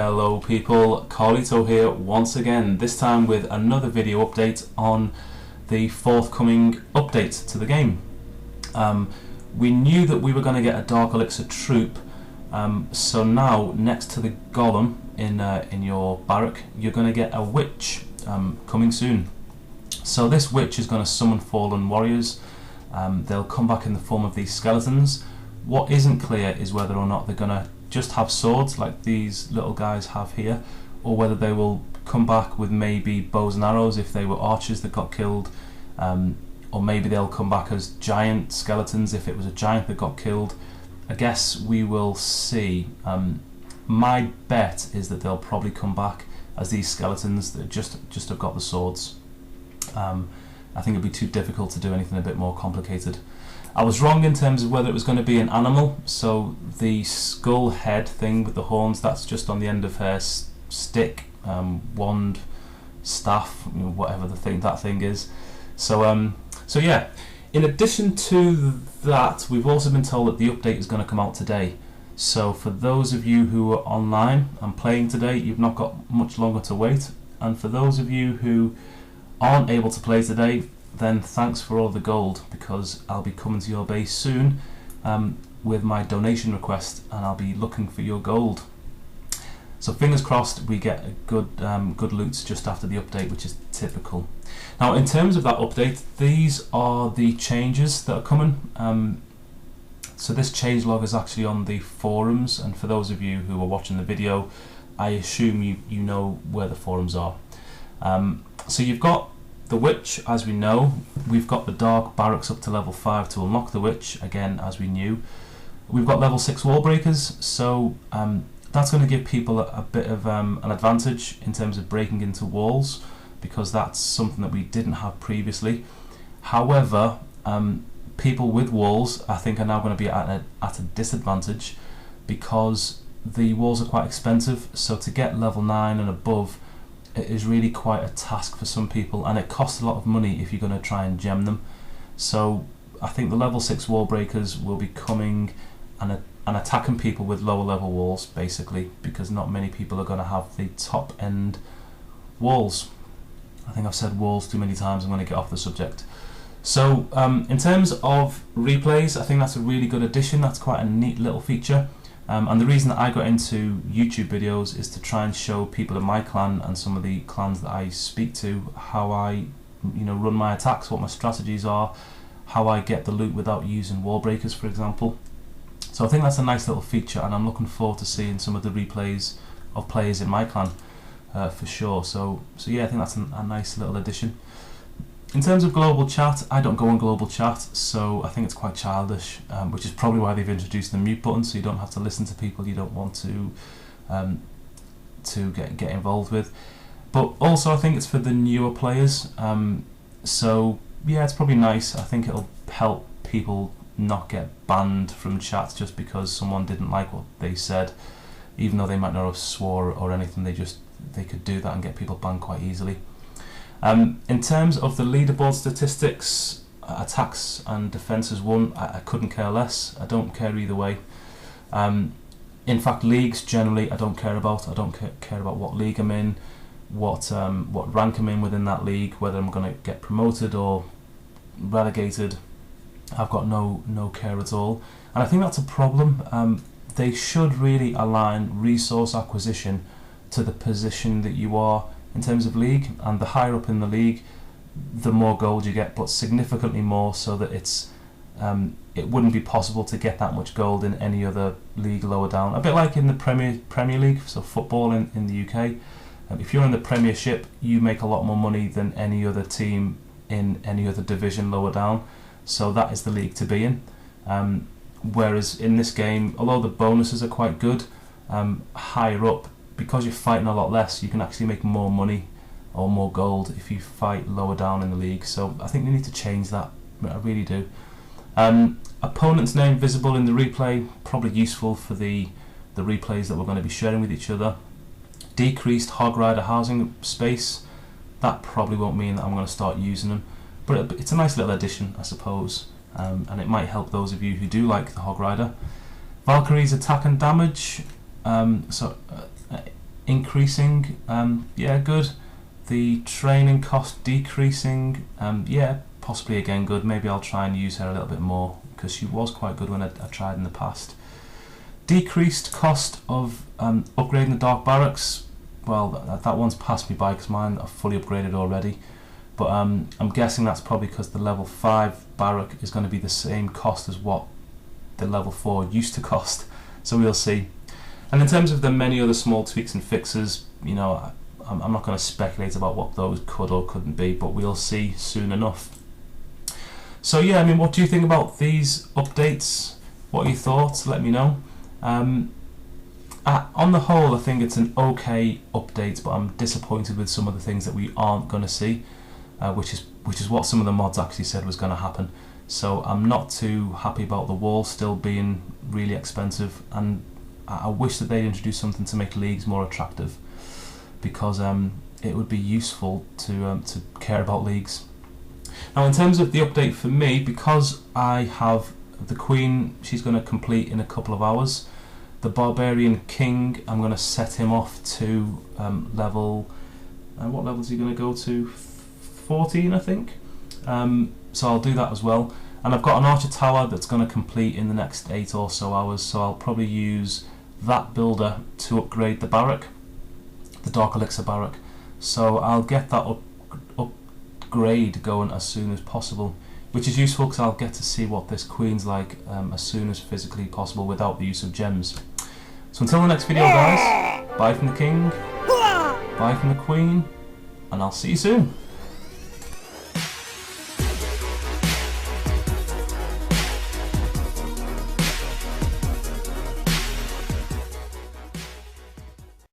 Hello people, Carlito here once again, this time with another video update on the forthcoming update to the game. We knew that we were going to get a Dark Elixir troop, so now next to the golem in your barrack you're going to get a witch coming soon. So this witch is going to summon fallen warriors. They'll come back in the form of these skeletons. What isn't clear is whether or not they're going to just have swords like these little guys have here, or whether they will come back with maybe bows and arrows if they were archers that got killed, or maybe they'll come back as giant skeletons if it was a giant that got killed. I guess we will see. My bet is that they'll probably come back as these skeletons that just have got the swords. I think it'd be too difficult to do anything a bit more complicated. I was wrong in terms of whether it was going to be an animal, so the skull head thing with the horns, that's just on the end of her stick, wand, staff, whatever that thing is. So yeah, in addition to that, we've also been told that the update is going to come out today. So for those of you who are online and playing today, you've not got much longer to wait, and for those of you who aren't able to play today, then thanks for all the gold, because I'll be coming to your base soon with my donation request, and I'll be looking for your gold. So fingers crossed we get a good loot just after the update, which is typical. Now in terms of that update, these are the changes that are coming. So this changelog is actually on the forums, and for those of you who are watching the video, I assume you know where the forums are. So you've got the witch, as we know. We've got the dark barracks up to level 5 to unlock the witch, again as we knew. We've got level 6 wall breakers, so that's going to give people a bit of an advantage in terms of breaking into walls, because that's something that we didn't have previously. However, people with walls I think are now going to be at a disadvantage, because the walls are quite expensive. So to get level 9 and above, it is really quite a task for some people, and it costs a lot of money if you're going to try and gem them. So I think the level 6 wall breakers will be coming and attacking people with lower level walls, basically, because not many people are going to have the top end walls. I think I've said walls too many times, I'm going to get off the subject. So in terms of replays, I think that's a really good addition. That's quite a neat little feature. And the reason that I got into YouTube videos is to try and show people in my clan and some of the clans that I speak to how I run my attacks, what my strategies are, how I get the loot without using wall breakers, for example. So I think that's a nice little feature, and I'm looking forward to seeing some of the replays of players in my clan for sure. So yeah, I think that's a nice little addition. In terms of global chat, I don't go on global chat, so I think it's quite childish, which is probably why they've introduced the mute button, so you don't have to listen to people you don't want to get involved with. But also I think it's for the newer players, so yeah, it's probably nice. I think it'll help people not get banned from chat just because someone didn't like what they said, even though they might not have swore or anything. They could do that and get people banned quite easily. In terms of the leaderboard statistics, attacks and defences won, I couldn't care less. I don't care either way. In fact, leagues generally I don't care about. I don't care about what league I'm in, what rank I'm in within that league, whether I'm going to get promoted or relegated. I've got no care at all, and I think that's a problem. They should really align resource acquisition to the position that you are in terms of league, and the higher up in the league the more gold you get, but significantly more, so that it wouldn't be possible to get that much gold in any other league lower down. A bit like in the Premier League, so football in the UK. If you're in the Premiership, you make a lot more money than any other team in any other division lower down, so that is the league to be in. Whereas in this game, although the bonuses are quite good, higher up, because you're fighting a lot less, you can actually make more money or more gold if you fight lower down in the league. So I think they need to change that. I really do. Opponent's name visible in the replay, probably useful for the replays that we're going to be sharing with each other. Decreased Hog Rider housing space, that probably won't mean that I'm going to start using them, but it's a nice little addition, I suppose, and it might help those of you who do like the Hog Rider. Valkyrie's attack and damage, increasing, yeah, good. The training cost decreasing, yeah, possibly again good. Maybe I'll try and use her a little bit more because she was quite good when I tried in the past. Decreased cost of upgrading the Dark Barracks. Well, that one's passed me by because mine are fully upgraded already. But I'm guessing that's probably because the level 5 barrack is going to be the same cost as what the level 4 used to cost. So we'll see. And in terms of the many other small tweaks and fixes, you know, I'm not going to speculate about what those could or couldn't be, but we'll see soon enough. So yeah, I mean, what do you think about these updates? What are your thoughts? Let me know. On the whole, I think it's an okay update, but I'm disappointed with some of the things that we aren't going to see, which is what some of the mods actually said was going to happen. So I'm not too happy about the wall still being really expensive, and I wish that they'd introduce something to make leagues more attractive, because it would be useful to care about leagues. Now, in terms of the update for me, because I have the Queen, she's going to complete in a couple of hours. The Barbarian King, I'm going to set him off to level... what level is he going to go to? 14, I think. So I'll do that as well. And I've got an Archer Tower that's going to complete in the next 8 or so hours, so I'll probably use that builder to upgrade the barrack, the Dark Elixir barrack. So I'll get that upgrade going as soon as possible, which is useful because I'll get to see what this Queen's like as soon as physically possible without the use of gems. So until the next video, guys, bye from the King, bye from the Queen, and I'll see you soon.